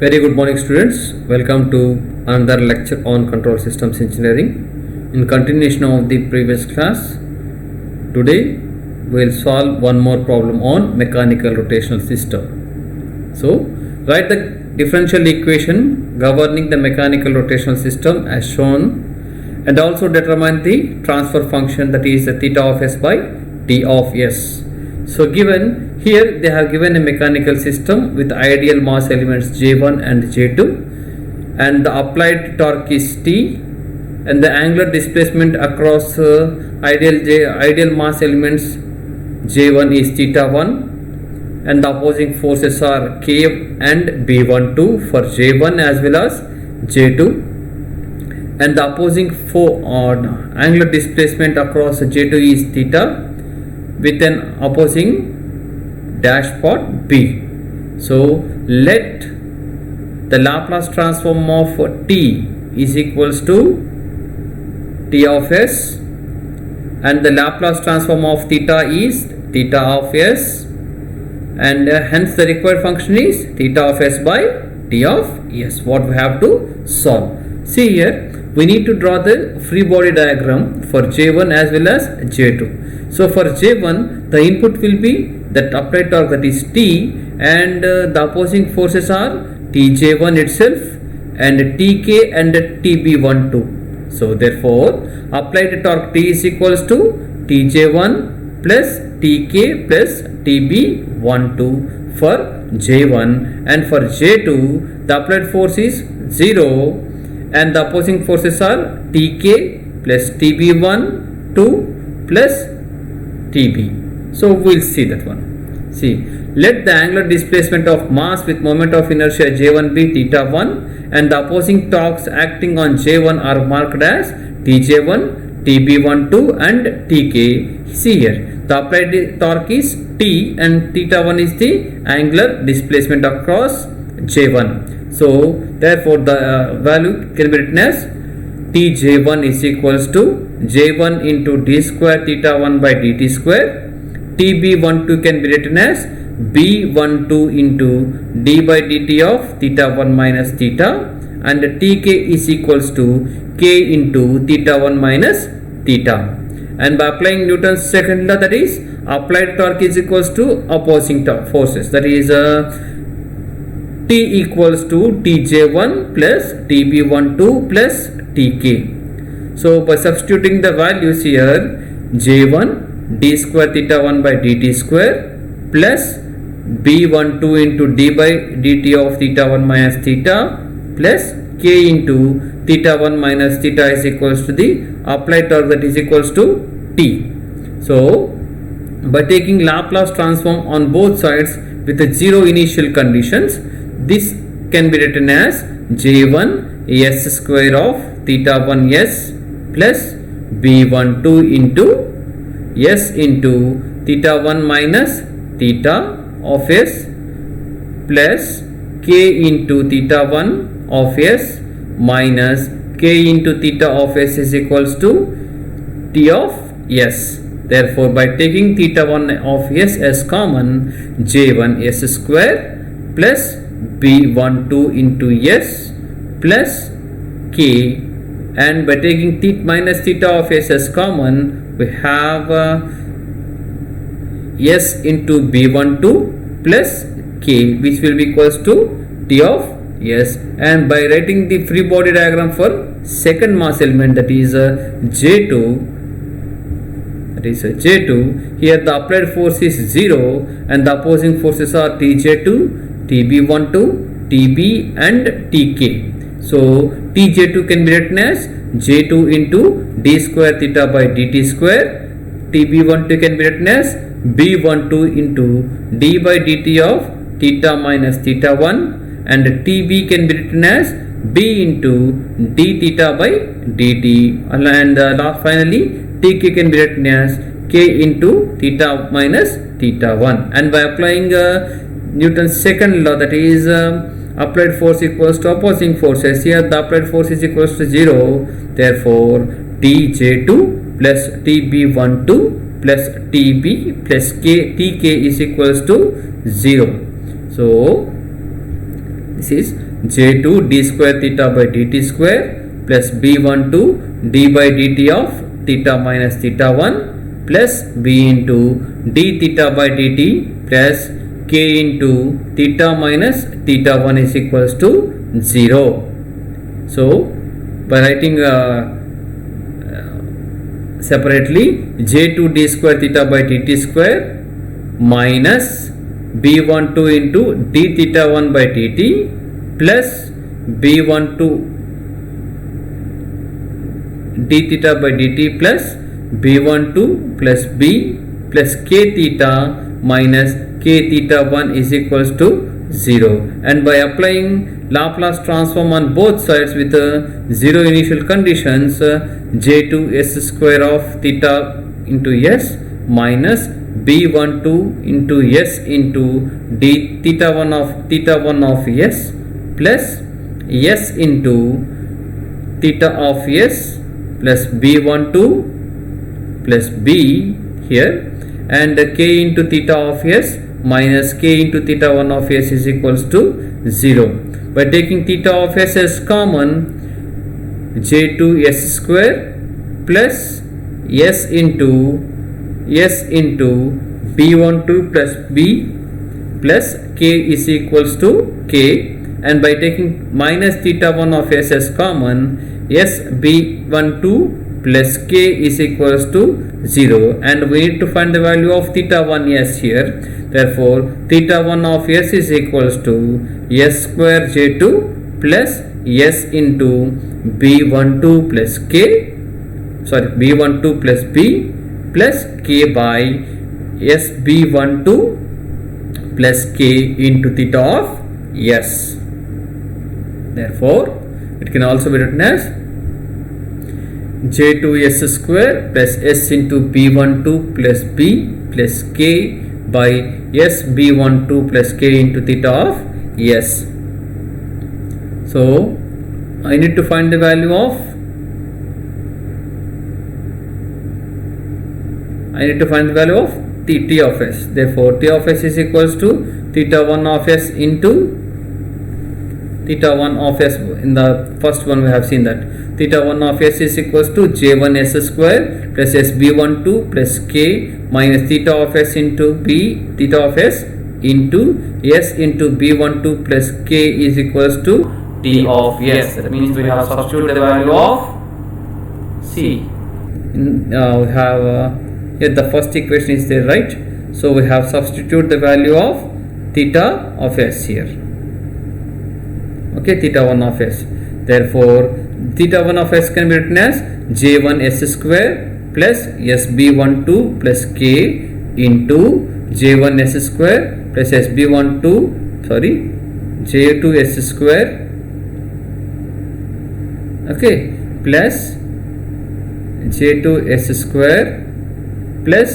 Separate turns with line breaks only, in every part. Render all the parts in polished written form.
Very good morning, students. Welcome to another lecture on control systems engineering. In continuation of the previous class, today we will solve one more problem on mechanical rotational system. So write the differential equation governing the mechanical rotational system as shown, and also determine the transfer function, that is the theta of s by d of s. So given here, they have given a mechanical system with ideal mass elements J1 and J2, and the applied torque is T, and the angular displacement across ideal mass elements J1 is theta 1, and the opposing forces are K and B12 for J1 as well as J2, and the opposing angular displacement across J2 is theta with an opposing dash part B. So let the Laplace transform of T is equals to T of s, and the Laplace transform of theta is theta of s, and hence the required function is theta of s by d of s. What we have to solve? See here, we need to draw the free body diagram for J1 as well as J2. So for J1, the input will be that applied torque, that is T, and the opposing forces are Tj1 itself and Tk and Tb12. So therefore applied torque T is equals to Tj1 plus Tk plus Tb12 for J1, and for J2 the applied force is 0 and the opposing forces are Tk plus Tb12 plus Tb. So we will see that one. See, let the angular displacement of mass with moment of inertia J1 be theta 1, and the opposing torques acting on J1 are marked as Tj1, Tb12 and Tk. See here, the applied torque is T and theta 1 is the angular displacement across J1. So therefore the value can be written as Tj1 is equals to J1 into d square theta 1 by dt square. Tb12 can be written as B12 into d by dt of theta 1 minus theta, and Tk is equals to k into theta 1 minus theta. And by applying Newton's second law, that is applied torque is equals to opposing forces, that is T equals to Tj1 plus Tb12 plus Tk. So by substituting the values here, J1 d square theta 1 by dt square plus B12 into d by dt of theta 1 minus theta plus k into theta 1 minus theta is equals to the applied torque, that is equals to T. So by taking Laplace transform on both sides with the zero initial conditions, this can be written as J1 s square of theta 1 s plus B12 into s into theta 1 minus theta of s plus k into theta 1 of s minus k into theta of s is equals to T of s. Therefore by taking theta 1 of s as common, J1 s square plus B12 into s plus k, and by taking theta minus theta of s as common, we have s into B12 plus k, which will be equals to T of s. And by writing the free body diagram for second mass element, that is J2, here the applied force is 0 and the opposing forces are Tj2, Tb12, Tb and Tk. So Tj2 can be written as J2 into d square theta by dt square. Tb12 can be written as B12 into d by dt of theta minus theta 1, and Tb can be written as B into d theta by dt, and finally Tk can be written as k into theta minus theta 1. And by applying Newton's second law, that is applied force equals to opposing forces, here the applied force is equals to 0, therefore Tj2 plus Tb12 plus Tb plus Tk is equals to 0. So this is J2 d square theta by dt square plus B12 d by dt of theta minus theta 1 plus B into d theta by dt plus k into theta minus theta 1 is equals to 0. So by writing separately, J2 d square theta by dt square minus B12 into d theta 1 by dt plus B12 d theta by dt plus B12 plus B plus k theta minus k theta 1 is equals to 0. And by applying Laplace transform on both sides with 0 initial conditions, J2 s square of theta into s minus B12 into s into d theta 1 of s plus s into theta of s plus B12 plus b here, and k into theta of s minus k into theta 1 of s is equals to 0. By taking theta of s as common, J2 s square plus s into B12 plus b plus k is equals to k, and by taking minus theta 1 of s as common, s B12 plus k is equals to 0, and we need to find the value of theta 1 s here. Therefore, theta 1 of s is equals to s square J2 plus s into B12 plus k, B12 plus b plus k by s B12 plus k into theta of s. Therefore, it can also be written as J2 s square plus s into B12 plus b plus k by s B12 plus k into theta of s. So I need to find the value of t of s. Therefore, t of s is equals to theta 1 of s into theta 1 of s. In the first one we have seen that theta 1 of s is equals to j1 s square plus s b12 plus k minus theta of s into b theta of s into s into b12 plus k is equals to t of s. That means we have substituted the value of c. We have here the first equation is there, right? So we have substitute the value of theta of s here. Okay, theta 1 of s. Therefore, theta 1 of s can be written as j1 s square plus sb12 plus k into j1 s square plus j2 s square, okay, plus j2 s square plus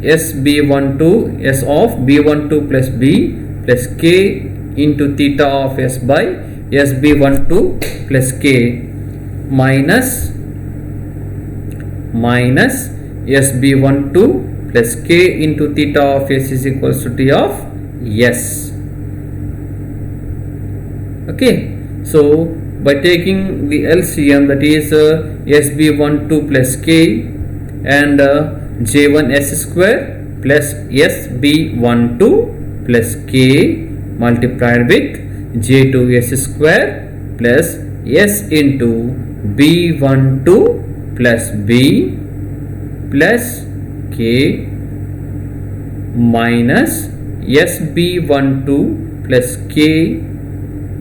sb12 s of b12 plus b plus k into theta of s by sb12 plus k minus sb12 plus k into theta of s is equals to t of s. Okay, so by taking the LCM, that is sb12 plus k and j1 s square plus sb12 plus k multiplied with j2 s square plus s into b12 plus b plus k minus sb12 plus k,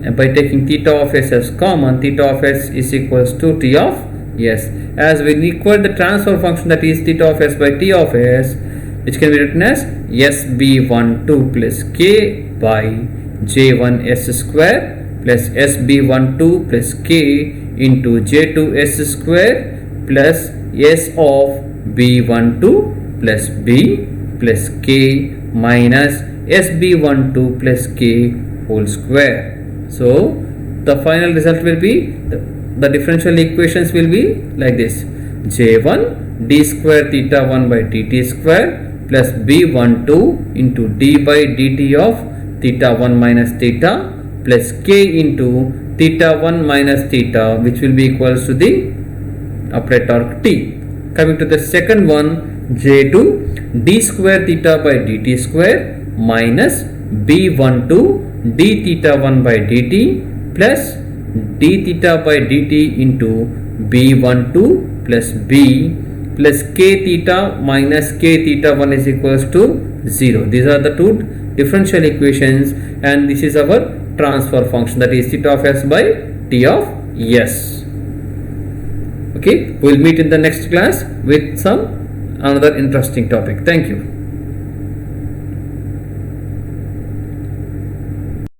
and by taking theta of s as common, theta of s is equals to t of s. As we equate the transfer function, that is theta of s by t of s, which can be written as sb12 plus k by j1 s square plus sb12 plus k into j2 s square plus s of b12 plus b plus k minus sb12 plus k whole square. So the final result will be the differential equations will be like this: j1 d square theta 1 by dt square plus b12 into d by dt of theta 1 minus theta plus k into theta 1 minus theta, which will be equals to the applied torque T. Coming to the second one, J2 d square theta by dt square minus b12 d theta 1 by dt plus d theta by dt into b12 plus b plus k theta minus k theta 1 is equals to 0. These are the two differential equations, and this is our transfer function, that is theta of s by t of s. Okay, we'll meet in the next class with some another interesting topic. Thank you.